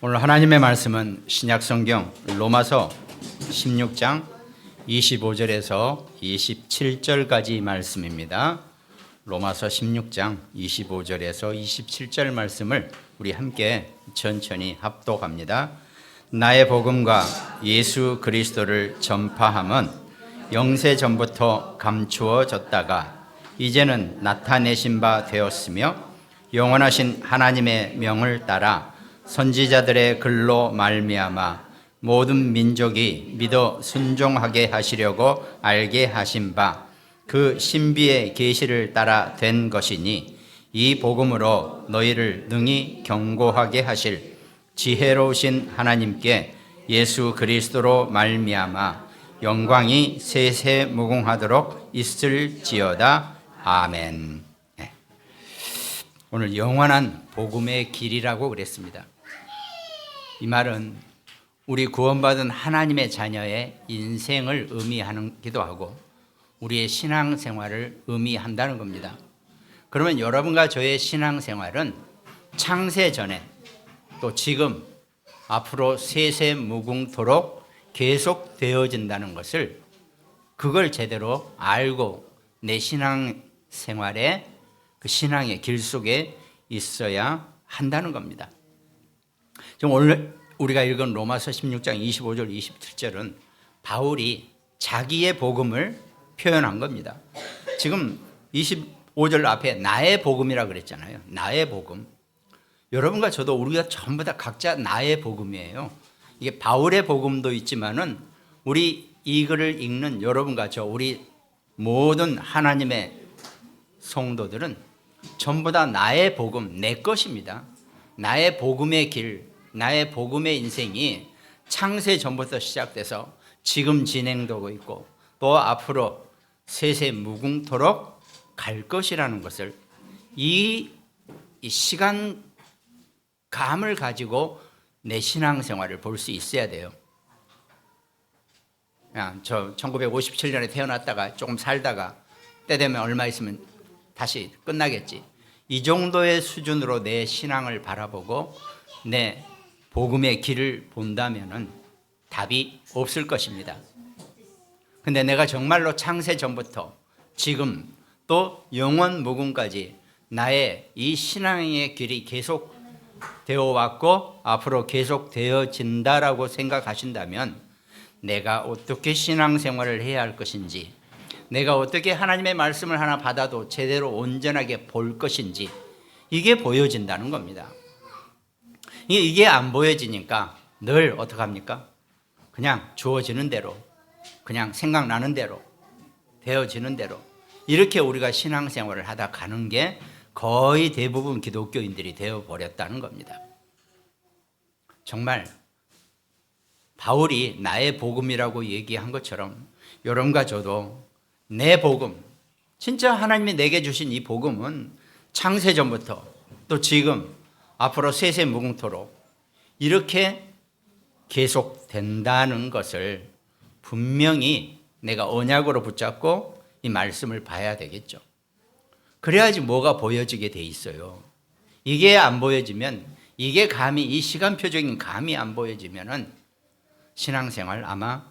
오늘 하나님의 말씀은 신약성경 로마서 16장 25절에서 27절까지 말씀입니다. 로마서 16장 25절에서 27절 말씀을 우리 함께 천천히 합독합니다. 나의 복음과 예수 그리스도를 전파함은 영세 전부터 감추어졌다가 이제는 나타내신 바 되었으며 영원하신 하나님의 명을 따라 선지자들의 글로 말미암아 모든 민족이 믿어 순종하게 하시려고 알게 하신 바 그 신비의 계시를 따라 된 것이니 이 복음으로 너희를 능히 경고하게 하실 지혜로우신 하나님께 예수 그리스도로 말미암아 영광이 세세무궁하도록 있을지어다. 아멘. 오늘 영원한 복음의 길이라고 그랬습니다. 이 말은 우리 구원받은 하나님의 자녀의 인생을 의미하기도 하고 우리의 신앙생활을 의미한다는 겁니다. 그러면 여러분과 저의 신앙생활은 창세 전에 또 지금 앞으로 세세무궁토록 계속되어진다는 것을 그걸 제대로 알고 내 신앙생활에 그 신앙의 길 속에 있어야 한다는 겁니다. 지금 오늘 우리가 읽은 로마서 16장 25절 27절은 바울이 자기의 복음을 표현한 겁니다. 지금 25절 앞에 나의 복음이라고 그랬잖아요. 나의 복음. 여러분과 저도 우리가 전부 다 각자 나의 복음이에요. 이게 바울의 복음도 있지만은 우리 이 글을 읽는 여러분과 저 우리 모든 하나님의 성도들은 전부 다 나의 복음, 내 것입니다. 나의 복음의 길, 나의 복음의 인생이 창세 전부터 시작돼서 지금 진행되고 있고 또 앞으로 세세무궁토록 갈 것이라는 것을 이 시간감을 가지고 내 신앙생활을 볼 수 있어야 돼요. 그냥 저 1957년에 태어났다가 조금 살다가 때 되면 얼마 있으면 다시 끝나겠지. 이 정도의 수준으로 내 신앙을 바라보고 내 복음의 길을 본다면은 답이 없을 것입니다. 근데 내가 정말로 창세 전부터 지금 또 영원 무궁까지 나의 이 신앙의 길이 계속 되어 왔고 앞으로 계속 되어진다라고 생각하신다면 내가 어떻게 신앙생활을 해야 할 것인지, 내가 어떻게 하나님의 말씀을 하나 받아도 제대로 온전하게 볼 것인지 이게 보여진다는 겁니다. 이게 안 보여지니까 늘 어떻게 합니까? 그냥 주어지는 대로, 그냥 생각나는 대로, 되어지는 대로 이렇게 우리가 신앙생활을 하다 가는 게 거의 대부분 기독교인들이 되어버렸다는 겁니다. 정말 바울이 나의 복음이라고 얘기한 것처럼 여러분과 저도 내 복음, 진짜 하나님이 내게 주신 이 복음은 창세전부터 또 지금 앞으로 세세무궁토록 이렇게 계속된다는 것을 분명히 내가 언약으로 붙잡고 이 말씀을 봐야 되겠죠. 그래야지 뭐가 보여지게 돼 있어요. 이게 안 보여지면, 이게 감이, 이 시간표적인 감이 안 보여지면은 신앙생활 아마,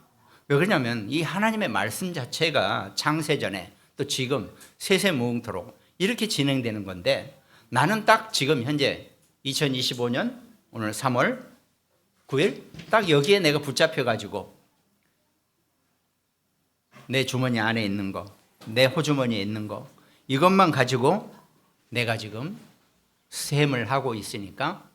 왜 그러냐면 이 하나님의 말씀 자체가 창세전에 또 지금 세세무궁토록 이렇게 진행되는 건데 나는 딱 지금 현재 2025년 오늘 3월 9일 딱 여기에 내가 붙잡혀가지고 내 주머니 안에 있는 거, 내 호주머니에 있는 거 이것만 가지고 내가 지금 셈을 하고 있으니까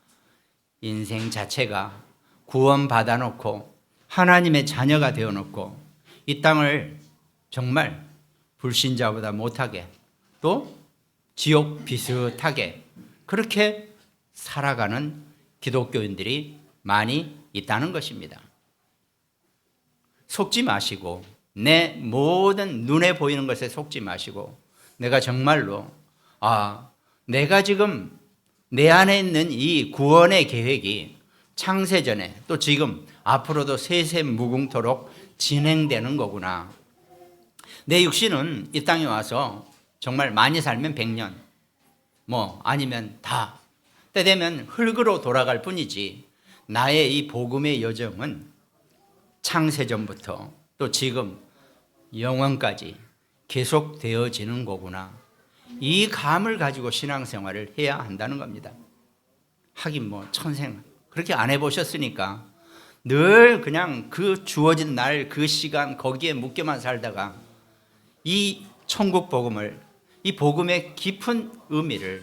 인생 자체가 구원받아 놓고 하나님의 자녀가 되어 놓고 이 땅을 정말 불신자보다 못하게 또 지옥 비슷하게 그렇게 살아가는 기독교인들이 많이 있다는 것입니다. 속지 마시고 내 모든 눈에 보이는 것에 속지 마시고 내가 정말로 내가 지금 내 안에 있는 이 구원의 계획이 창세전에 또 지금 앞으로도 세세무궁토록 진행되는 거구나. 내 육신은 이 땅에 와서 정말 많이 살면 100년 아니면 다 때 되면 흙으로 돌아갈 뿐이지 나의 이 복음의 여정은 창세전부터 또 지금 영원까지 계속되어지는 거구나. 이 감을 가지고 신앙생활을 해야 한다는 겁니다. 하긴 뭐 천생 그렇게 안 해보셨으니까 늘 그냥 그 주어진 날 그 시간 거기에 묶여만 살다가 이 천국 복음을, 이 복음의 깊은 의미를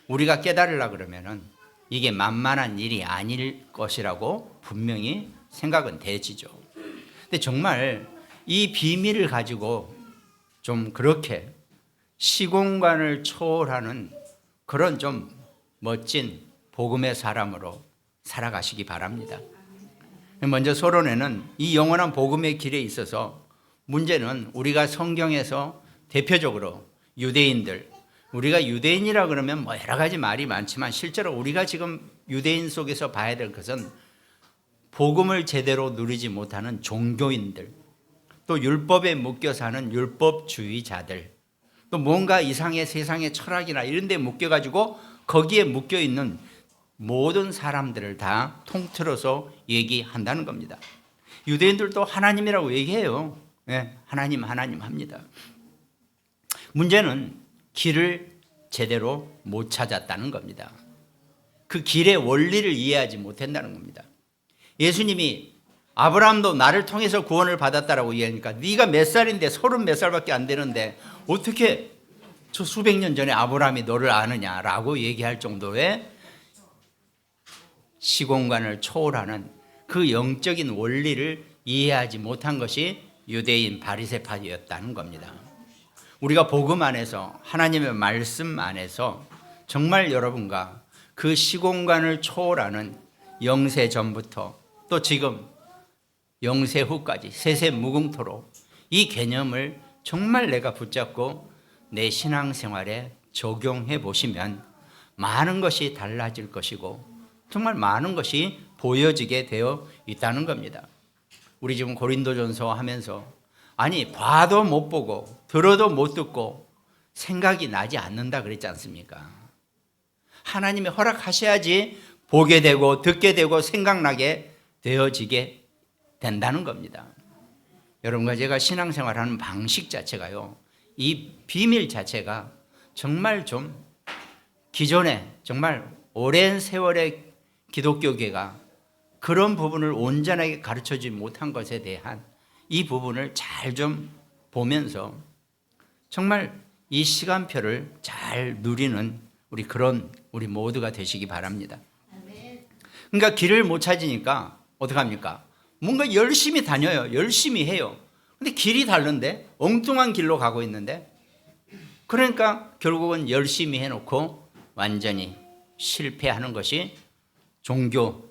우리가 깨달으려고 그러면은 이게 만만한 일이 아닐 것이라고 분명히 생각은 되지죠. 근데 정말 이 비밀을 가지고 좀 그렇게 시공간을 초월하는 그런 좀 멋진 복음의 사람으로 살아가시기 바랍니다. 먼저 서론에는 이 영원한 복음의 길에 있어서 문제는 우리가 성경에서 대표적으로 유대인들, 우리가 유대인이라 그러면 뭐 여러 가지 말이 많지만 실제로 우리가 지금 유대인 속에서 봐야 될 것은 복음을 제대로 누리지 못하는 종교인들, 또 율법에 묶여 사는 율법주의자들, 또 뭔가 이상의 세상의 철학이나 이런 데 묶여가지고 거기에 묶여 있는 모든 사람들을 다 통틀어서 얘기한다는 겁니다. 유대인들도 하나님이라고 얘기해요. 네, 하나님 합니다. 문제는 길을 제대로 못 찾았다는 겁니다. 그 길의 원리를 이해하지 못한다는 겁니다. 예수님이 아브라함도 나를 통해서 구원을 받았다라고 얘기하니까 네가 몇 살인데 30 몇 살밖에 안 되는데 어떻게 저 수백 년 전에 아브라함이 너를 아느냐라고 얘기할 정도의 시공간을 초월하는 그 영적인 원리를 이해하지 못한 것이 유대인 바리새파였다는 겁니다. 우리가 복음 안에서 하나님의 말씀 안에서 정말 여러분과 그 시공간을 초월하는 영세 전부터 또 지금 영세 후까지 세세 무궁토록 이 개념을 정말 내가 붙잡고 내 신앙생활에 적용해 보시면 많은 것이 달라질 것이고 정말 많은 것이 보여지게 되어 있다는 겁니다. 우리 지금 고린도전서 하면서 아니 봐도 못 보고 들어도 못 듣고 생각이 나지 않는다 그랬지 않습니까? 하나님이 허락하셔야지 보게 되고 듣게 되고 생각나게 되어지게 된다는 겁니다. 여러분과 제가 신앙생활하는 방식 자체가요, 이 비밀 자체가 정말 좀 기존에 정말 오랜 세월의 기독교계가 그런 부분을 온전하게 가르쳐주지 못한 것에 대한 이 부분을 잘 좀 보면서 정말 이 시간표를 잘 누리는 우리 모두가 되시기 바랍니다. 그러니까 길을 못 찾으니까 어떡합니까? 뭔가 열심히 다녀요. 열심히 해요. 근데 길이 다른데 엉뚱한 길로 가고 있는데 그러니까 결국은 열심히 해놓고 완전히 실패하는 것이 종교,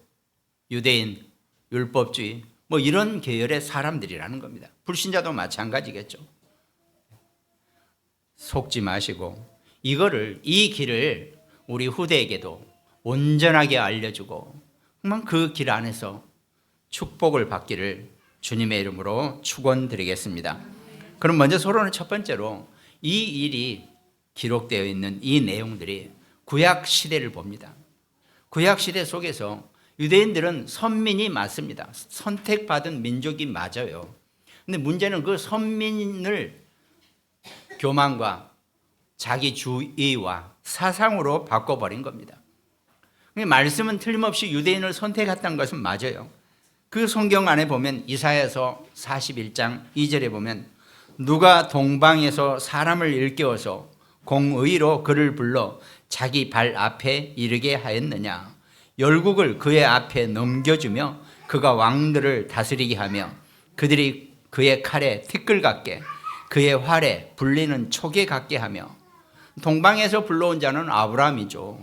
유대인, 율법주의 뭐 이런 계열의 사람들이라는 겁니다. 불신자도 마찬가지겠죠. 속지 마시고 이 길을 우리 후대에게도 온전하게 알려주고 그 길 안에서 축복을 받기를 주님의 이름으로 축원드리겠습니다. 그럼 먼저 서론의 첫 번째로 이 일이 기록되어 있는 이 내용들이 구약 시대를 봅니다. 구약 시대 속에서 유대인들은 선민이 맞습니다. 선택받은 민족이 맞아요. 근데 문제는 그 선민을 교만과 자기주의와 사상으로 바꿔버린 겁니다. 말씀은 틀림없이 유대인을 선택했다는 것은 맞아요. 그 성경 안에 보면 이사야서 41장 2절에 보면 누가 동방에서 사람을 일깨워서 공의로 그를 불러 자기 발 앞에 이르게 하였느냐. 열국을 그의 앞에 넘겨주며 그가 왕들을 다스리게 하며 그들이 그의 칼에 티끌 같게 그의 활에 불리는 촉에 같게 하며. 동방에서 불러온 자는 아브라함이죠.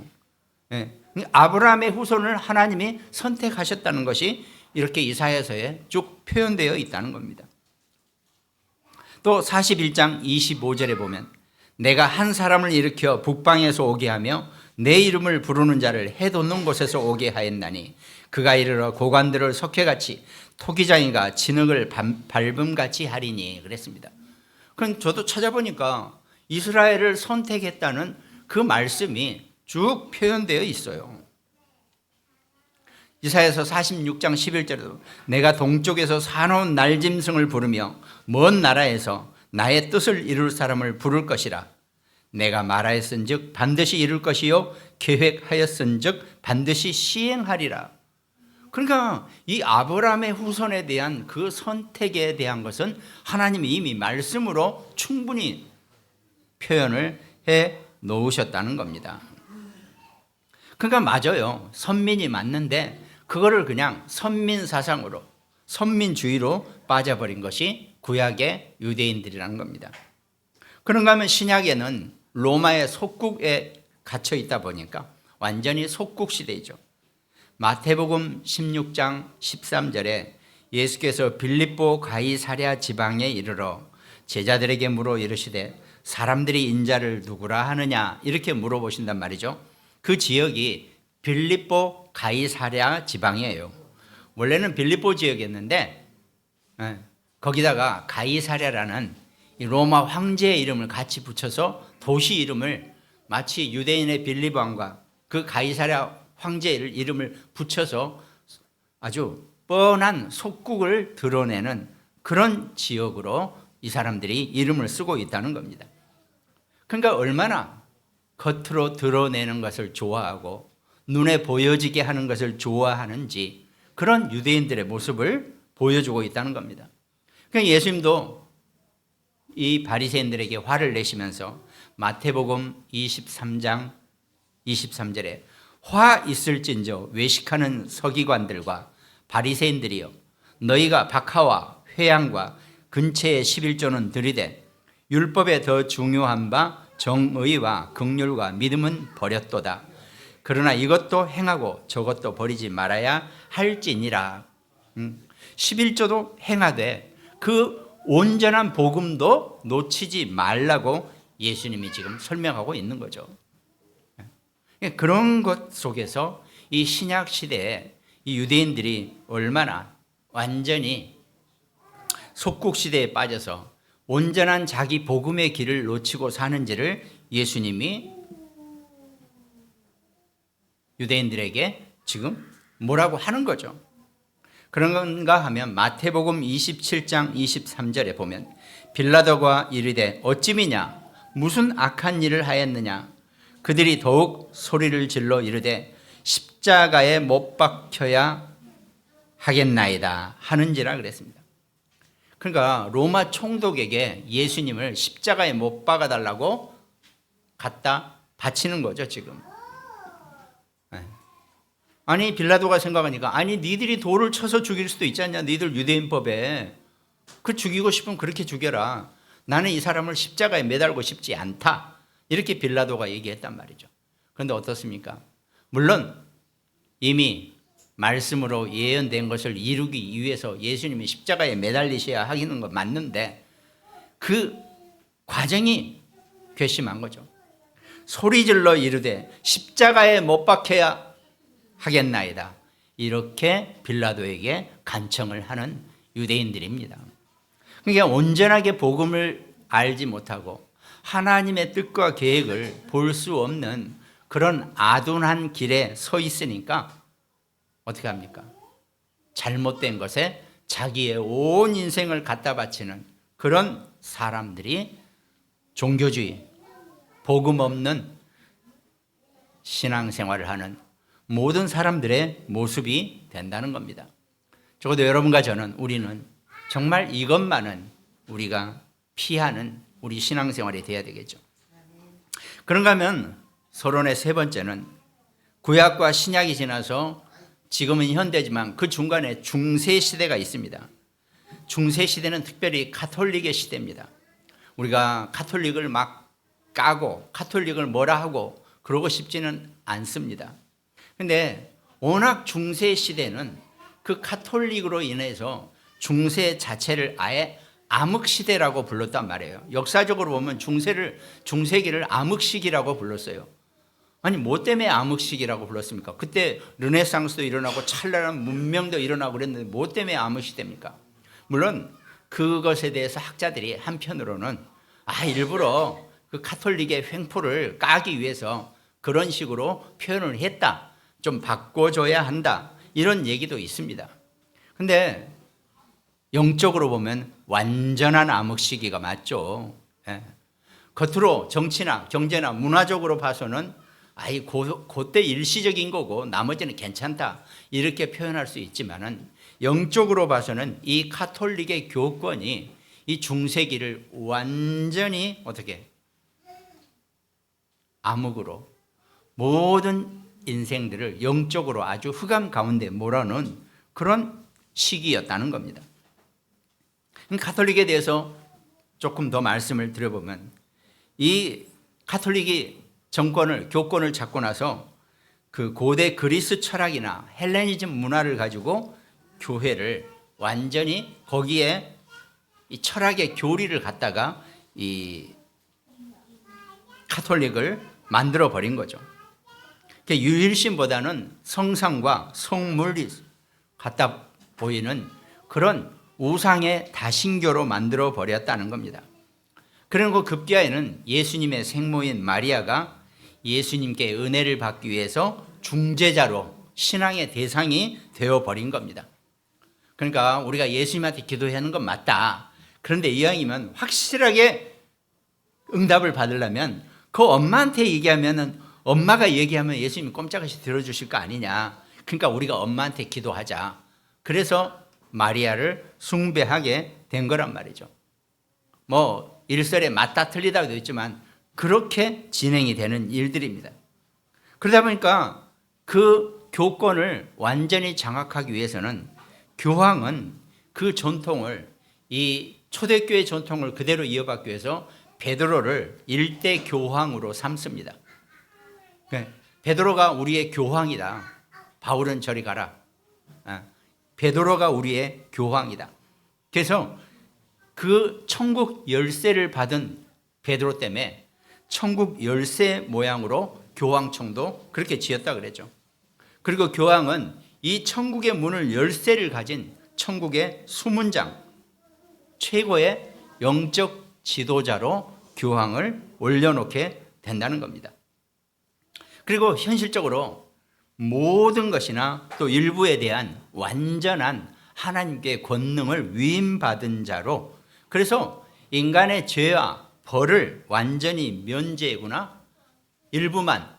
아브라함의 후손을 하나님이 선택하셨다는 것이 이렇게 이사야서에 쭉 표현되어 있다는 겁니다. 또 41장 25절에 보면 내가 한 사람을 일으켜 북방에서 오게 하며 내 이름을 부르는 자를 해돋는 곳에서 오게 하였나니 그가 이르러 고관들을 석회같이 토기장이가 진흙을 밟음같이 하리니 그랬습니다. 그럼 저도 찾아보니까 이스라엘을 선택했다는 그 말씀이 쭉 표현되어 있어요. 이사야서 46장 11절에도 내가 동쪽에서 사나운 날짐승을 부르며 먼 나라에서 나의 뜻을 이룰 사람을 부를 것이라. 내가 말하였은즉 반드시 이룰 것이요 계획하였은즉 반드시 시행하리라. 그러니까 이 아브라함의 후손에 대한 그 선택에 대한 것은 하나님이 이미 말씀으로 충분히 표현을 해 놓으셨다는 겁니다. 그러니까 맞아요. 선민이 맞는데 그거를 그냥 선민 사상으로, 선민주의로 빠져버린 것이 구약의 유대인들이라는 겁니다. 그런가 하면 신약에는 로마의 속국에 갇혀 있다 보니까 완전히 속국 시대이죠. 마태복음 16장 13절에 예수께서 빌립보 가이사랴 지방에 이르러 제자들에게 물어 이르시되 사람들이 인자를 누구라 하느냐 이렇게 물어보신단 말이죠. 그 지역이 빌립보 가이사랴 지방이에요. 원래는 빌립보 지역이었는데 거기다가 가이사랴라는 로마 황제의 이름을 같이 붙여서 도시 이름을 마치 유대인의 빌립 왕과 그 가이사랴 황제의 이름을 붙여서 아주 뻔한 속국을 드러내는 그런 지역으로 이 사람들이 이름을 쓰고 있다는 겁니다. 그러니까 얼마나 겉으로 드러내는 것을 좋아하고 눈에 보여지게 하는 것을 좋아하는지 그런 유대인들의 모습을 보여주고 있다는 겁니다. 그러니까 예수님도 이 바리새인들에게 화를 내시면서 마태복음 23장 23절에 화 있을진저 외식하는 서기관들과 바리새인들이여 너희가 박하와 회양과 근처의 11조는 들이되 율법에 더 중요한 바 정의와 긍휼과 믿음은 버렸도다. 그러나 이것도 행하고 저것도 버리지 말아야 할지니라. 11조도 행하되 그 온전한 복음도 놓치지 말라고 예수님이 지금 설명하고 있는 거죠. 그런 것 속에서 이 신약 시대에 이 유대인들이 얼마나 완전히 속국 시대에 빠져서 온전한 자기 복음의 길을 놓치고 사는지를 예수님이 유대인들에게 지금 뭐라고 하는 거죠. 그런가 하면 마태복음 27장 23절에 보면 빌라도가 이르되 어찌미냐 무슨 악한 일을 하였느냐 그들이 더욱 소리를 질러 이르되 십자가에 못 박혀야 하겠나이다 하는지라 그랬습니다. 그러니까 로마 총독에게 예수님을 십자가에 못 박아달라고 갖다 바치는 거죠 지금. 아니 빌라도가 생각하니까 아니 니들이 돌을 쳐서 죽일 수도 있지 않냐. 니들 유대인법에 그 죽이고 싶으면 그렇게 죽여라. 나는 이 사람을 십자가에 매달고 싶지 않다. 이렇게 빌라도가 얘기했단 말이죠. 그런데 어떻습니까? 물론 이미 말씀으로 예언된 것을 이루기 위해서 예수님이 십자가에 매달리셔야 하는 건 맞는데 그 과정이 괘씸한 거죠. 소리질러 이르되 십자가에 못 박혀야 하겠나이다. 이렇게 빌라도에게 간청을 하는 유대인들입니다. 그러니까 온전하게 복음을 알지 못하고 하나님의 뜻과 계획을 볼 수 없는 그런 아둔한 길에 서 있으니까 어떻게 합니까? 잘못된 것에 자기의 온 인생을 갖다 바치는 그런 사람들이 종교주의, 복음 없는 신앙생활을 하는 모든 사람들의 모습이 된다는 겁니다. 적어도 여러분과 저는 우리는 정말 이것만은 우리가 피하는 우리 신앙생활이 되어야 되겠죠. 그런가 하면 서론의 세 번째는 구약과 신약이 지나서 지금은 현대지만 그 중간에 중세시대가 있습니다. 중세시대는 특별히 가톨릭의 시대입니다. 우리가 가톨릭을 막 까고 가톨릭을 뭐라 하고 그러고 싶지는 않습니다. 그런데 워낙 중세시대는 그 가톨릭으로 인해서 중세 자체를 아예 암흑시대라고 불렀단 말이에요. 역사적으로 보면 중세기를 암흑시기라고 불렀어요. 아니 뭐 때문에 암흑시기라고 불렀습니까? 그때 르네상스도 일어나고 찬란한 문명도 일어나고 그랬는데 뭐 때문에 암흑시대입니까? 물론 그것에 대해서 학자들이 한편으로는 일부러 그 가톨릭의 횡포를 까기 위해서 그런 식으로 표현을 했다. 좀 바꿔줘야 한다. 이런 얘기도 있습니다. 근데 영적으로 보면 완전한 암흑 시기가 맞죠. 예. 겉으로 정치나 경제나 문화적으로 봐서는 그때 일시적인 거고 나머지는 괜찮다 이렇게 표현할 수 있지만은 영적으로 봐서는 이 가톨릭의 교권이 이 중세기를 완전히 어떻게 암흑으로 모든 인생들을 영적으로 아주 흑암 가운데 몰아넣은 그런 시기였다는 겁니다. 가톨릭에 대해서 조금 더 말씀을 드려보면 이 가톨릭이 교권을 잡고 나서 그 고대 그리스 철학이나 헬레니즘 문화를 가지고 교회를 완전히 거기에 이 철학의 교리를 갖다가 이 가톨릭을 만들어 버린 거죠. 유일신보다는 성상과 성물이 갖다 보이는 그런 우상의 다신교로 만들어 버렸다는 겁니다. 그리고 급기야에는 예수님의 생모인 마리아가 예수님께 은혜를 받기 위해서 중재자로 신앙의 대상이 되어버린 겁니다. 그러니까 우리가 예수님한테 기도하는 건 맞다. 그런데 이왕이면 확실하게 응답을 받으려면 그 엄마한테 얘기하면은 엄마가 얘기하면 예수님이 꼼짝없이 들어주실 거 아니냐. 그러니까 우리가 엄마한테 기도하자. 그래서 마리아를 숭배하게 된 거란 말이죠. 뭐 일설에 맞다 틀리다도 있지만 그렇게 진행이 되는 일들입니다. 그러다 보니까 그 교권을 완전히 장악하기 위해서는 교황은 그 전통을 이 초대교회 전통을 그대로 이어받기 위해서 베드로를 일대 교황으로 삼습니다. 베드로가 우리의 교황이다. 바울은 저리 가라. 베드로가 우리의 교황이다. 그래서 그 천국 열쇠를 받은 베드로 때문에 천국 열쇠 모양으로 교황청도 그렇게 지었다 그랬죠. 그리고 교황은 이 천국의 문을 열쇠를 가진 천국의 수문장, 최고의 영적 지도자로 교황을 올려놓게 된다는 겁니다. 그리고 현실적으로 모든 것이나 또 일부에 대한 완전한 하나님께 권능을 위임받은 자로, 그래서 인간의 죄와 벌을 완전히 면제구나, 일부만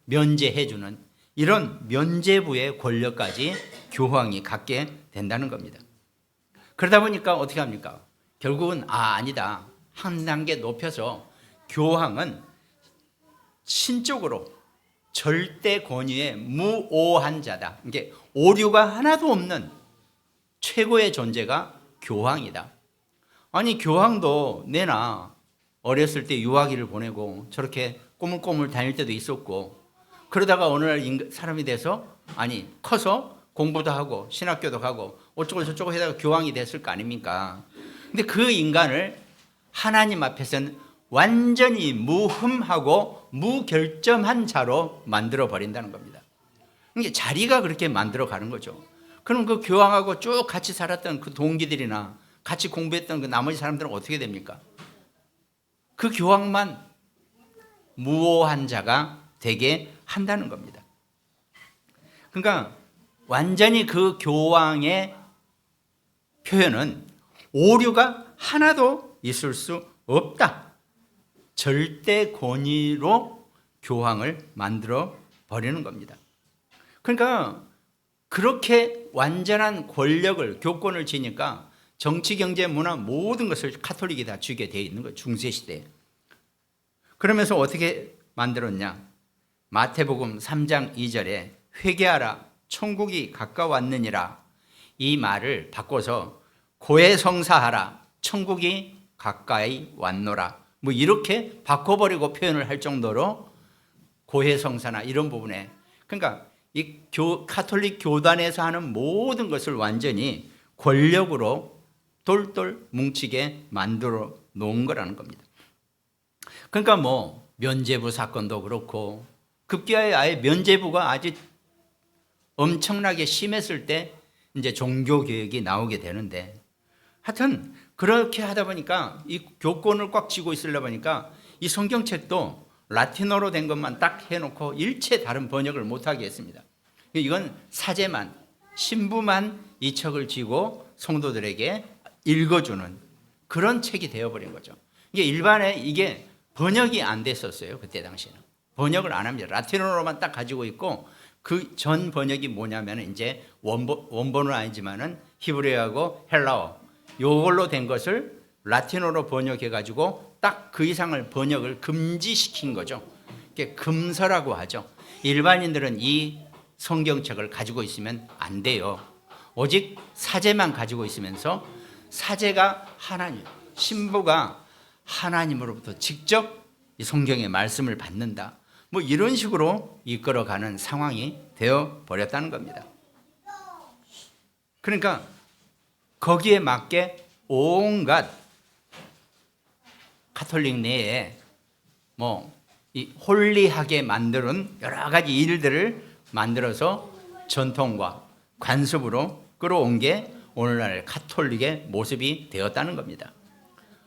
면제해주는 이런 면제부의 권력까지 교황이 갖게 된다는 겁니다. 그러다 보니까 어떻게 합니까? 결국은 아니다. 한 단계 높여서 교황은 신적으로 절대 권위의 무오한 자다. 이게 오류가 하나도 없는 최고의 존재가 교황이다. 아니 교황도 내나 어렸을 때 유아기를 보내고 저렇게 꼬물꼬물 다닐 때도 있었고, 그러다가 어느 날 사람이 돼서 커서 공부도 하고 신학교도 가고 어쩌고 저쩌고 하다가 교황이 됐을 거 아닙니까? 근데 그 인간을 하나님 앞에서는 완전히 무흠하고 무결점한 자로 만들어 버린다는 겁니다. 이게 자리가 그렇게 만들어 가는 거죠. 그럼 그 교황하고 쭉 같이 살았던 그 동기들이나 같이 공부했던 그 나머지 사람들은 어떻게 됩니까? 그 교황만 무오한 자가 되게 한다는 겁니다. 그러니까 완전히 그 교황의 표현은 오류가 하나도 있을 수 없다. 절대 권위로 교황을 만들어 버리는 겁니다. 그러니까 그렇게 완전한 권력을, 교권을 지니까 정치, 경제, 문화 모든 것을 가톨릭이 다 쥐게 되어 있는 거예요. 중세시대에. 그러면서 어떻게 만들었냐? 마태복음 3장 2절에 회개하라 천국이 가까웠느니라, 이 말을 바꿔서 고해성사하라 천국이 가까이 왔노라, 이렇게 바꿔버리고 표현을 할 정도로 고해성사나 이런 부분에, 그러니까 이 가톨릭 교단에서 하는 모든 것을 완전히 권력으로 돌돌 뭉치게 만들어 놓은 거라는 겁니다. 그러니까 면죄부 사건도 그렇고, 급기야에 아예 면죄부가 아주 엄청나게 심했을 때 이제 종교개혁이 나오게 되는데, 하여튼 그렇게 하다 보니까 이 교권을 꽉 쥐고 있으려 보니까 이 성경책도 라틴어로 된 것만 딱 해놓고 일체 다른 번역을 못하게 했습니다. 이건 사제만, 신부만 이 책을 쥐고 성도들에게 읽어주는 그런 책이 되어버린 거죠. 이게 일반에 이게 번역이 안 됐었어요. 그때 당시에는 번역을 안 합니다. 라틴어로만 딱 가지고 있고 그 전 번역이 뭐냐면 이제 원본은 아니지만은 히브리어하고 헬라어 요걸로 된 것을 라틴어로 번역해 가지고 딱 그 이상을 번역을 금지시킨 거죠. 이게 금서라고 하죠. 일반인들은 이 성경책을 가지고 있으면 안 돼요. 오직 사제만 가지고 있으면서 사제가 하나님, 신부가 하나님으로부터 직접 이 성경의 말씀을 받는다. 뭐 이런 식으로 이끌어가는 상황이 되어 버렸다는 겁니다. 그러니까 거기에 맞게 온갖 가톨릭 내에 뭐 이 홀리하게 만드는 여러 가지 일들을 만들어서 전통과 관습으로 끌어온 게 오늘날 가톨릭의 모습이 되었다는 겁니다.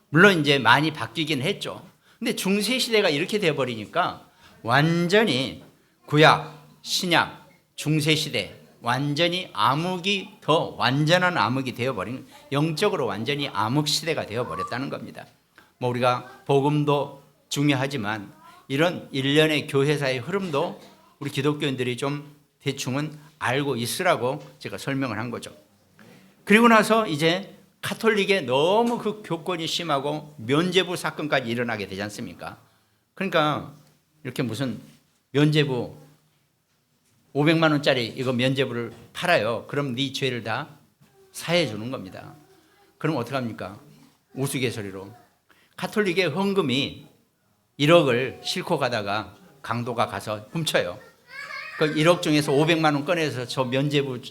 물론 이제 많이 바뀌긴 했죠. 근데 중세 시대가 이렇게 되어 버리니까 완전히 구약, 신약, 중세 시대 완전히 암흑이 더 완전한 암흑이 되어 버린 영적으로 완전히 암흑 시대가 되어 버렸다는 겁니다. 뭐 우리가 복음도 중요하지만 이런 일련의 교회사의 흐름도 우리 기독교인들이 좀 대충은 알고 있으라고 제가 설명을 한 거죠. 그리고 나서 이제 가톨릭에 너무 그 교권이 심하고 면죄부 사건까지 일어나게 되지 않습니까? 그러니까 이렇게 무슨 면죄부 500만 원짜리 이거 면죄부를 팔아요. 그럼 네 죄를 다 사해 주는 겁니다. 그럼 어떡합니까? 우스갯소리로 가톨릭의 헌금이 1억을 싣고 가다가 강도가 가서 훔쳐요. 그 1억 중에서 500만 원 꺼내서 저 면죄부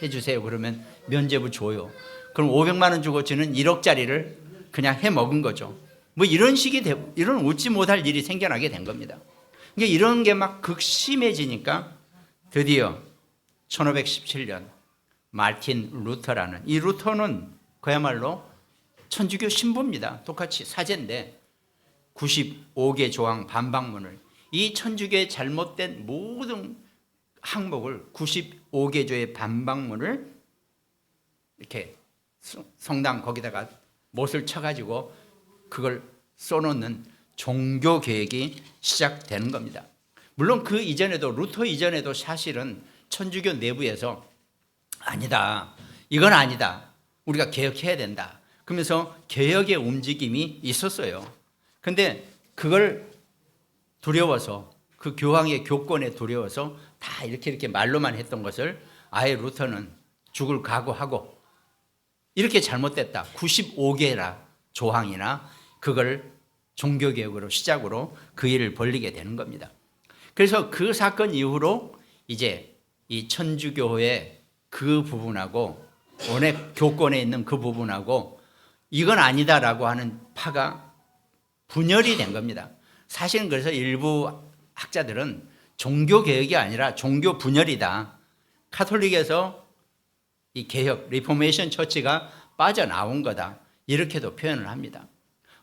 해주세요. 그러면 면죄부 줘요. 그럼 500만 원 주고 주는 1억짜리를 그냥 해 먹은 거죠. 뭐 이런 식이 이런 웃지 못할 일이 생겨나게 된 겁니다. 그러니까 이런 게 막 극심해지니까 드디어 1517년 마르틴 루터라는 이 루터는 그야말로 천주교 신부입니다. 똑같이 사제인데 95개 조항 반박문을 이 천주교의 잘못된 모든 항목을 95개 조의 반박문을 이렇게 성당 거기다가 못을 쳐가지고 그걸 써놓는 종교 개혁이 시작되는 겁니다. 물론 그 이전에도 루터 이전에도 사실은 천주교 내부에서 아니다, 이건 아니다, 우리가 개혁해야 된다 그러면서 개혁의 움직임이 있었어요. 근데 그걸 두려워서 그 교황의 교권에 두려워서 다 이렇게 말로만 했던 것을 아예 루터는 죽을 각오하고 이렇게 잘못됐다 95개라 조항이나 그걸 종교개혁으로 시작으로 그 일을 벌리게 되는 겁니다. 그래서 그 사건 이후로 이제 이 천주교의 그 부분하고 원래 교권에 있는 그 부분하고 이건 아니다라고 하는 파가 분열이 된 겁니다. 사실은 그래서 일부 학자들은 종교개혁이 아니라 종교 분열이다. 카톨릭에서 이 개혁, 리포메이션 처치가 빠져나온 거다. 이렇게도 표현을 합니다.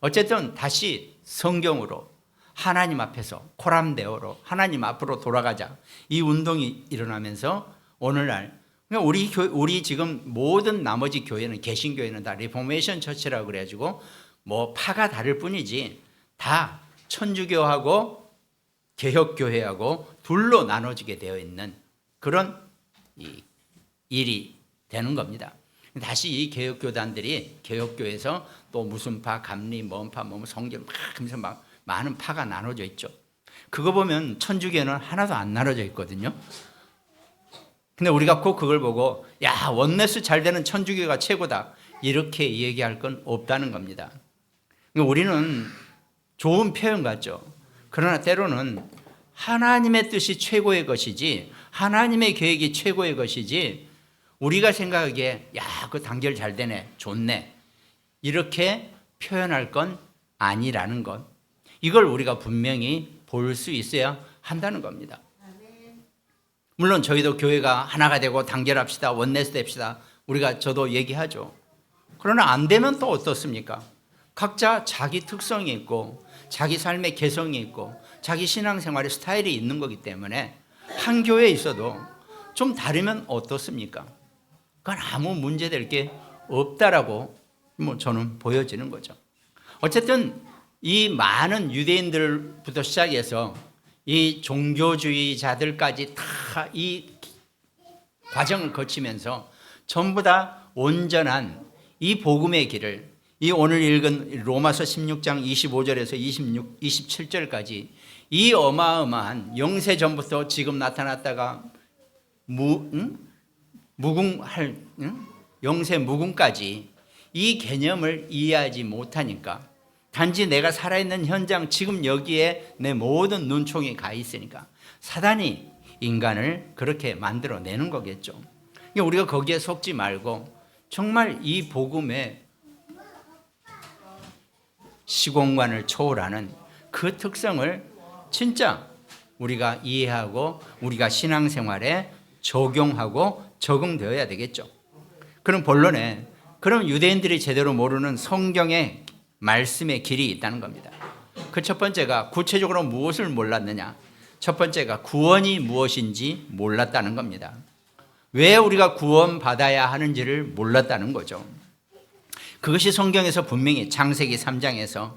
어쨌든 다시 성경으로 하나님 앞에서 코람데오로 하나님 앞으로 돌아가자. 이 운동이 일어나면서 오늘날 우리 지금 모든 나머지 교회는 개신교회는 다 리포메이션 처치라고 그래가지고 뭐 파가 다를 뿐이지 다 천주교하고 개혁교회하고 둘로 나눠지게 되어 있는 그런 일이 되는 겁니다. 다시 이 개혁교단들이 개혁교회에서 또 무슨 파, 감리, 뭔파, 성경 막 하면서 막 많은 파가 나눠져 있죠. 그거 보면 천주교는 하나도 안 나눠져 있거든요. 근데 우리가 꼭 그걸 보고 야 원네스 잘 되는 천주교가 최고다 이렇게 얘기할 건 없다는 겁니다. 우리는 좋은 표현 같죠. 그러나 때로는 하나님의 뜻이 최고의 것이지 하나님의 계획이 최고의 것이지 우리가 생각하기에 야 그 단결 잘 되네 좋네 이렇게 표현할 건 아니라는 것 이걸 우리가 분명히 볼 수 있어야 한다는 겁니다. 물론 저희도 교회가 하나가 되고 단결합시다 원네스 됩시다 우리가 저도 얘기하죠. 그러나 안 되면 또 어떻습니까? 각자 자기 특성이 있고 자기 삶의 개성이 있고 자기 신앙생활의 스타일이 있는 거기 때문에 한 교회에 있어도 좀 다르면 어떻습니까? 그건 아무 문제될 게 없다라고 저는 보여지는 거죠. 어쨌든 이 많은 유대인들부터 시작해서 이 종교주의자들까지 다 이 과정을 거치면서 전부 다 온전한 이 복음의 길을, 이 오늘 읽은 로마서 16장 25절에서 27절까지 이 어마어마한 영세 전부터 지금 나타났다가 무궁할 영세 무궁까지 이 개념을 이해하지 못하니까, 단지 내가 살아있는 현장 지금 여기에 내 모든 눈총이 가 있으니까 사단이 인간을 그렇게 만들어내는 거겠죠. 우리가 거기에 속지 말고 정말 이 복음의 시공간을 초월하는 그 특성을 진짜 우리가 이해하고 우리가 신앙생활에 적용하고 적응되어야 되겠죠. 그럼 본론에, 그럼 유대인들이 제대로 모르는 성경의 말씀의 길이 있다는 겁니다. 그 첫 번째가 구체적으로 무엇을 몰랐느냐? 첫 번째가 구원이 무엇인지 몰랐다는 겁니다. 왜 우리가 구원받아야 하는지를 몰랐다는 거죠. 그것이 성경에서 분명히 창세기 3장에서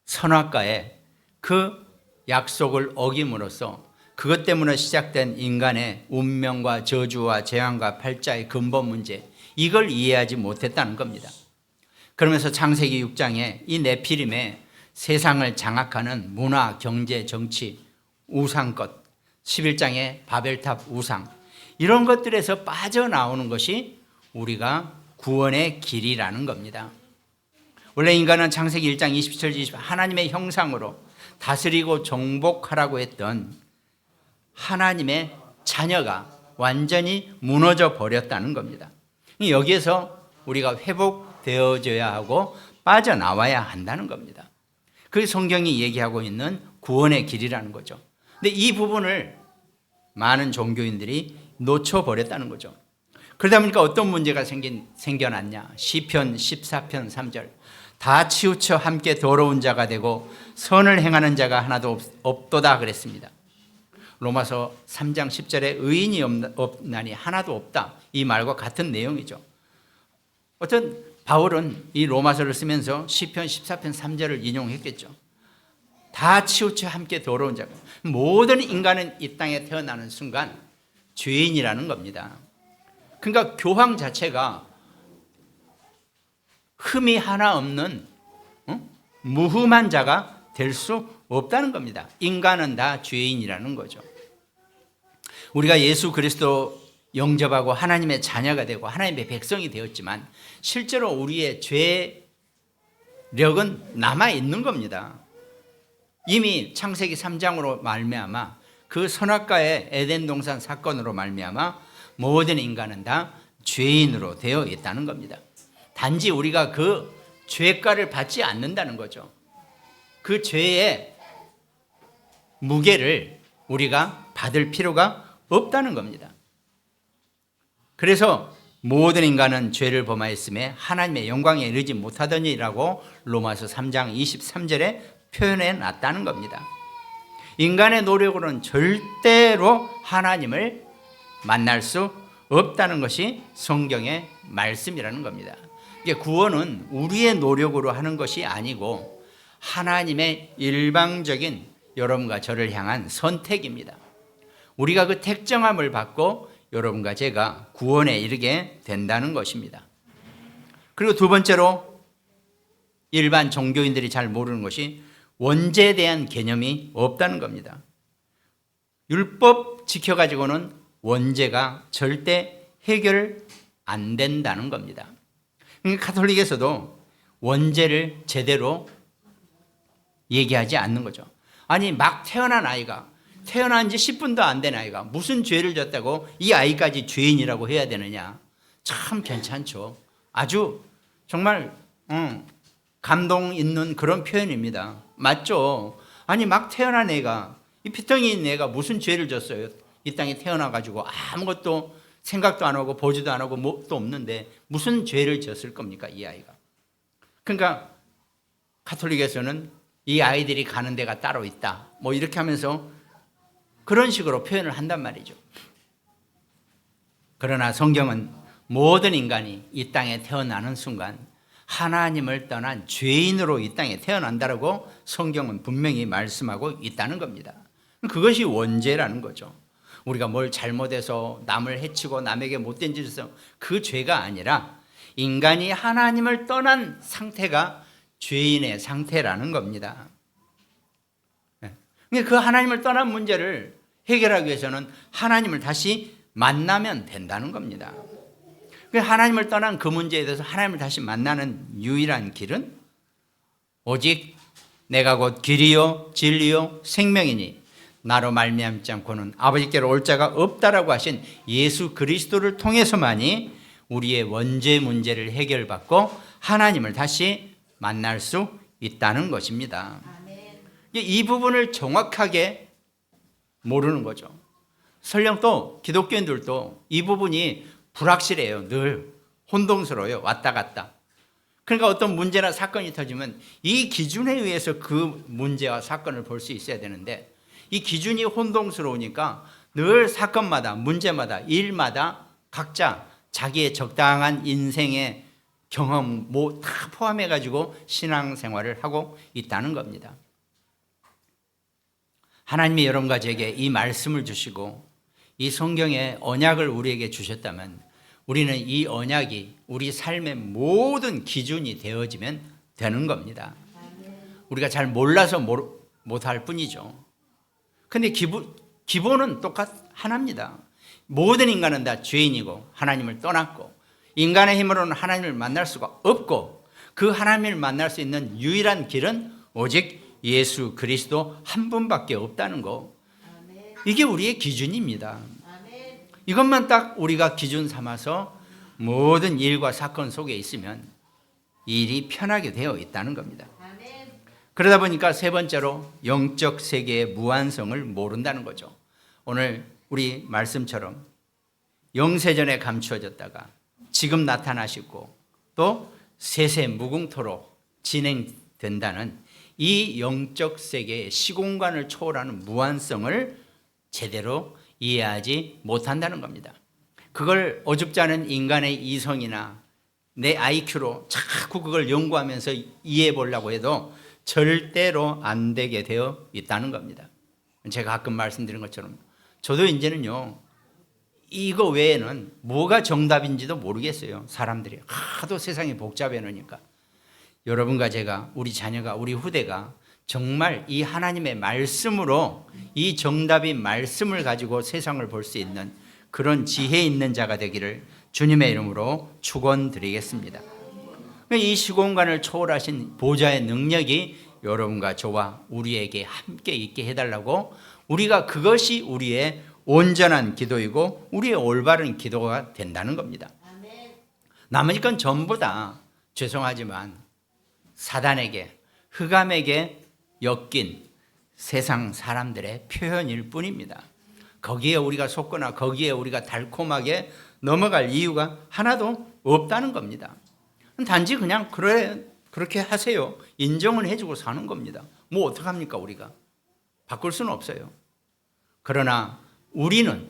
선악과의 그 약속을 어김으로써 그것 때문에 시작된 인간의 운명과 저주와 재앙과 팔자의 근본 문제, 이걸 이해하지 못했다는 겁니다. 그러면서 창세기 6장에 이 네피림의 세상을 장악하는 문화, 경제, 정치, 우상것, 11장의 바벨탑 우상, 이런 것들에서 빠져나오는 것이 우리가 구원의 길이라는 겁니다. 원래 인간은 창세기 1장 27절 20 하나님의 형상으로 다스리고 정복하라고 했던 하나님의 자녀가 완전히 무너져 버렸다는 겁니다. 여기에서 우리가 회복되어져야 하고 빠져나와야 한다는 겁니다. 그게 성경이 얘기하고 있는 구원의 길이라는 거죠. 근데 이 부분을 많은 종교인들이 놓쳐버렸다는 거죠. 그러다 보니까 어떤 문제가 생겨났냐? 시편 14편 3절, 다 치우쳐 함께 더러운 자가 되고 선을 행하는 자가 하나도 없도다 그랬습니다. 로마서 3장 10절에 의인이 없나니 하나도 없다, 이 말과 같은 내용이죠. 어떤 바울은 이 로마서를 쓰면서 시편 14편 3절을 인용했겠죠. 다 치우쳐 함께 더러운 자가, 모든 인간은 이 땅에 태어나는 순간 죄인이라는 겁니다. 그러니까 교황 자체가 흠이 하나 없는 무흠한 자가 될 수 없다는 겁니다. 인간은 다 죄인이라는 거죠. 우리가 예수 그리스도 영접하고 하나님의 자녀가 되고 하나님의 백성이 되었지만 실제로 우리의 죄력은 남아있는 겁니다. 이미 창세기 3장으로 말미암아 그 선악과의 에덴 동산 사건으로 말미암아 모든 인간은 다 죄인으로 되어 있다는 겁니다. 단지 우리가 그 죄가를 받지 않는다는 거죠. 그 죄의 무게를 우리가 받을 필요가 없다는 겁니다. 그래서 모든 인간은 죄를 범하였음에 하나님의 영광에 이르지 못하더니라고 로마서 3장 23절에 표현해 놨다는 겁니다. 인간의 노력으로는 절대로 하나님을 만날 수 없다는 것이 성경의 말씀이라는 겁니다. 이게 구원은 우리의 노력으로 하는 것이 아니고 하나님의 일방적인 여러분과 저를 향한 선택입니다. 우리가 그 택정함을 받고 여러분과 제가 구원에 이르게 된다는 것입니다. 그리고 두 번째로 일반 종교인들이 잘 모르는 것이 원죄에 대한 개념이 없다는 겁니다. 율법 지켜가지고는 원죄가 절대 해결 안 된다는 겁니다. 가톨릭에서도 원죄를 제대로 얘기하지 않는 거죠. 아니, 막 태어난 아이가, 태어난 지 10분도 안 된 아이가 무슨 죄를 졌다고 이 아이까지 죄인이라고 해야 되느냐. 참 괜찮죠. 아주 정말 감동 있는 그런 표현입니다. 맞죠? 아니, 막 태어난 애가, 이 피덩이 있는 애가 무슨 죄를 졌어요? 이 땅에 태어나가지고 아무것도 생각도 안 하고 보지도 안 하고 뭣도 없는데 무슨 죄를 졌을 겁니까, 이 아이가? 그러니까 가톨릭에서는 이 아이들이 가는 데가 따로 있다. 뭐 이렇게 하면서 그런 식으로 표현을 한단 말이죠. 그러나 성경은 모든 인간이 이 땅에 태어나는 순간 하나님을 떠난 죄인으로 이 땅에 태어난다라고 성경은 분명히 말씀하고 있다는 겁니다. 그것이 원죄라는 거죠. 우리가 뭘 잘못해서 남을 해치고 남에게 못된 짓을 해서 그 죄가 아니라 인간이 하나님을 떠난 상태가 죄인의 상태라는 겁니다. 그 하나님을 떠난 문제를 해결하기 위해서는 하나님을 다시 만나면 된다는 겁니다. 하나님을 떠난 그 문제에 대해서 하나님을 다시 만나는 유일한 길은 오직 내가 곧 길이요 진리요 생명이니 나로 말미암지 않고는 아버지께로 올 자가 없다라고 하신 예수 그리스도를 통해서만이 우리의 원죄 문제를 해결받고 하나님을 다시 만날 수 있다는 것입니다. 이 부분을 정확하게 모르는 거죠. 설령 또 기독교인들도 이 부분이 불확실해요. 늘 혼동스러워요. 왔다 갔다. 그러니까 어떤 문제나 사건이 터지면 이 기준에 의해서 그 문제와 사건을 볼 수 있어야 되는데 이 기준이 혼동스러우니까 늘 사건마다 문제마다 일마다 각자 자기의 적당한 인생의 경험 뭐 다 포함해 가지고 신앙생활을 하고 있다는 겁니다. 하나님이 여러분과 제게 이 말씀을 주시고 이 성경의 언약을 우리에게 주셨다면 우리는 이 언약이 우리 삶의 모든 기준이 되어지면 되는 겁니다. 우리가 잘 몰라서 못할 뿐이죠. 근데 기본은 하나입니다. 모든 인간은 다 죄인이고 하나님을 떠났고 인간의 힘으로는 하나님을 만날 수가 없고 그 하나님을 만날 수 있는 유일한 길은 오직 예수 그리스도 한 분밖에 없다는 거. 이게 우리의 기준입니다. 이것만 딱 우리가 기준 삼아서 모든 일과 사건 속에 있으면 일이 편하게 되어 있다는 겁니다. 그러다 보니까 세 번째로 영적 세계의 무한성을 모른다는 거죠. 오늘 우리 말씀처럼 영세전에 감추어졌다가 지금 나타나시고 또 세세 무궁토록 진행된다는 이 영적 세계의 시공간을 초월하는 무한성을 제대로 이해하지 못한다는 겁니다. 그걸 어줍지 않은 인간의 이성이나 내 IQ로 자꾸 그걸 연구하면서 이해해 보려고 해도 절대로 안 되게 되어 있다는 겁니다. 제가 가끔 말씀드린 것처럼 저도 이제는요 이거 외에는 뭐가 정답인지도 모르겠어요. 사람들이 하도 세상이 복잡해 놓으니까. 여러분과 제가, 우리 자녀가, 우리 후대가 정말 이 하나님의 말씀으로 이 정답인 말씀을 가지고 세상을 볼 수 있는 그런 지혜 있는 자가 되기를 주님의 이름으로 축원드리겠습니다. 이 시공간을 초월하신 보좌의 능력이 여러분과 저와 우리에게 함께 있게 해달라고 우리가 그것이 우리의 온전한 기도이고 우리의 올바른 기도가 된다는 겁니다. 나머지 건 전부 다 죄송하지만 사단에게 흑암에게 엮인 세상 사람들의 표현일 뿐입니다. 거기에 우리가 속거나 거기에 우리가 달콤하게 넘어갈 이유가 하나도 없다는 겁니다. 단지 그냥 그렇게 하세요. 인정을 해주고 사는 겁니다. 뭐 어떡합니까 우리가. 바꿀 수는 없어요. 그러나 우리는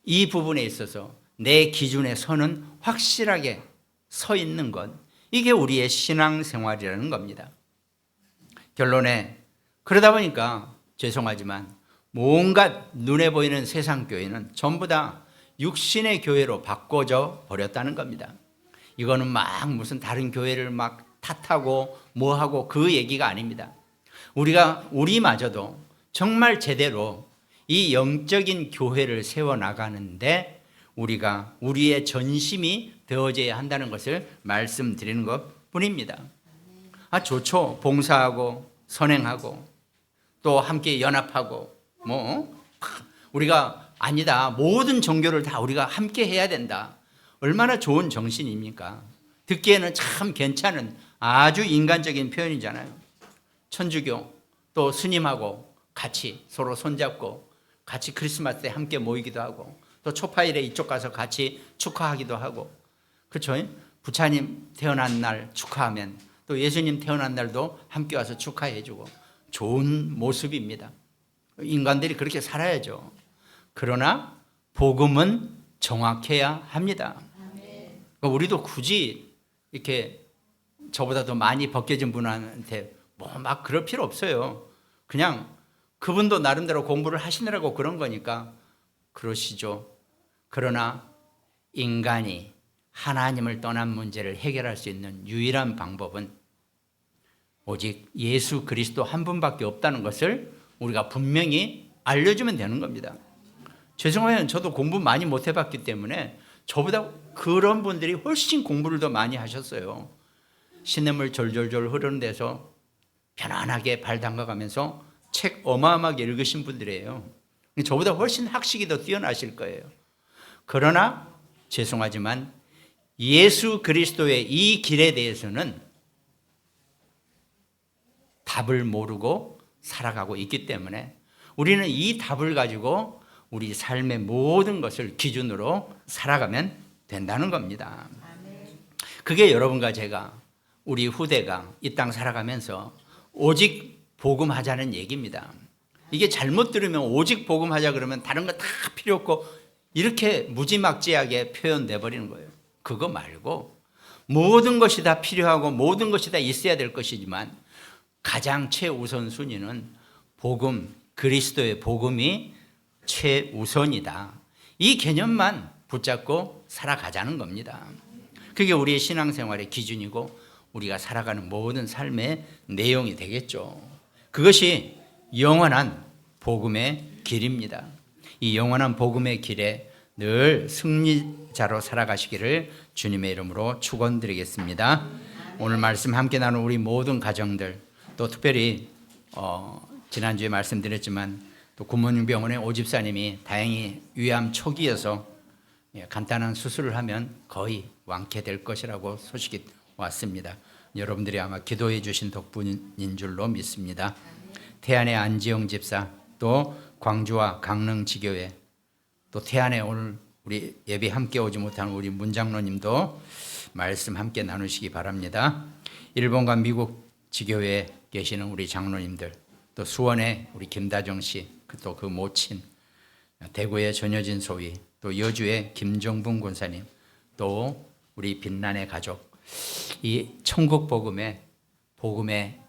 이 부분에 있어서 내 기준의 선은 확실하게 서 있는 것, 이게 우리의 신앙생활이라는 겁니다. 결론에 그러다 보니까 죄송하지만 온갖 눈에 보이는 세상 교회는 전부 다 육신의 교회로 바꿔져 버렸다는 겁니다. 이거는 막 무슨 다른 교회를 막 탓하고 뭐하고 그 얘기가 아닙니다. 우리마저도 정말 제대로 이 영적인 교회를 세워나가는데 우리가 우리의 전심이 되어져야 한다는 것을 말씀드리는 것 뿐입니다. 좋죠. 봉사하고 선행하고 또 함께 연합하고 우리가 아니다. 모든 종교를 다 우리가 함께 해야 된다. 얼마나 좋은 정신입니까? 듣기에는 참 괜찮은 아주 인간적인 표현이잖아요. 천주교 또 스님하고 같이 서로 손잡고 같이 크리스마스 때 함께 모이기도 하고 또 초파일에 이쪽 가서 같이 축하하기도 하고 그렇죠? 부처님 태어난 날 축하하면 또 예수님 태어난 날도 함께 와서 축하해 주고 좋은 모습입니다. 인간들이 그렇게 살아야죠. 그러나 복음은 정확해야 합니다. 그러니까 우리도 굳이 이렇게 저보다 더 많이 벗겨진 분한테 뭐 막 그럴 필요 없어요. 그냥 그분도 나름대로 공부를 하시느라고 그런 거니까 그러시죠. 그러나 인간이 하나님을 떠난 문제를 해결할 수 있는 유일한 방법은 오직 예수 그리스도 한 분밖에 없다는 것을 우리가 분명히 알려주면 되는 겁니다. 죄송해요. 저도 공부 많이 못 해봤기 때문에 저보다 그런 분들이 훨씬 공부를 더 많이 하셨어요. 시냇물 졸졸졸 흐르는 데서 편안하게 발 담가가면서 책 어마어마하게 읽으신 분들이에요. 저보다 훨씬 학식이 더 뛰어나실 거예요. 그러나 죄송하지만 예수 그리스도의 이 길에 대해서는 답을 모르고 살아가고 있기 때문에 우리는 이 답을 가지고 우리 삶의 모든 것을 기준으로 살아가면 된다는 겁니다. 그게 여러분과 제가, 우리 후대가 이 땅 살아가면서 오직 복음하자는 얘기입니다. 이게 잘못 들으면 오직 복음하자 그러면 다른 거 다 필요 없고 이렇게 무지막지하게 표현돼 버리는 거예요. 그거 말고 모든 것이 다 필요하고 모든 것이 다 있어야 될 것이지만 가장 최우선 순위는 복음, 그리스도의 복음이 최우선이다. 이 개념만 붙잡고 살아가자는 겁니다. 그게 우리의 신앙생활의 기준이고 우리가 살아가는 모든 삶의 내용이 되겠죠. 그것이 영원한 복음의 길입니다. 이 영원한 복음의 길에 늘 승리자로 살아가시기를 주님의 이름으로 축원드리겠습니다. 오늘 말씀 함께 나눈 우리 모든 가정들, 또 특별히 지난주에 말씀드렸지만 또 굿모닝병원의 오 집사님이 다행히 위암 초기여서 간단한 수술을 하면 거의 완쾌될 것이라고 소식이 왔습니다. 여러분들이 아마 기도해 주신 덕분인 줄로 믿습니다. 태안의 안지영 집사, 또 광주와 강릉 지교회, 또 태안에 오늘 우리 예배 함께 오지 못한 우리 문장로님도 말씀 함께 나누시기 바랍니다. 일본과 미국 지교회에 계시는 우리 장로님들, 또 수원에 우리 김다정 씨, 또 그 모친, 대구의 전여진 소위, 또 여주의 김정분 권사님, 또 우리 빛난의 가족, 이 천국 복음의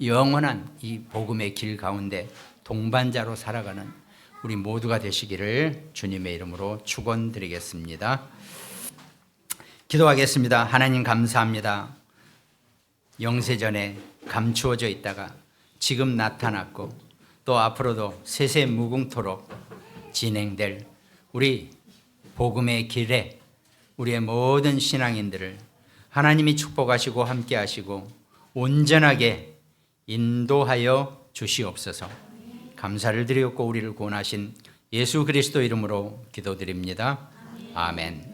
영원한 이 복음의 길 가운데 동반자로 살아가는 우리 모두가 되시기를 주님의 이름으로 축원드리겠습니다. 기도하겠습니다. 하나님 감사합니다. 영세전에 감추어져 있다가 지금 나타났고 또 앞으로도 세세무궁토록 진행될 우리 복음의 길에 우리의 모든 신앙인들을 하나님이 축복하시고 함께 하시고 온전하게 인도하여 주시옵소서. 감사를 드리옵고 우리를 구원하신 예수 그리스도 이름으로 기도드립니다. 아멘.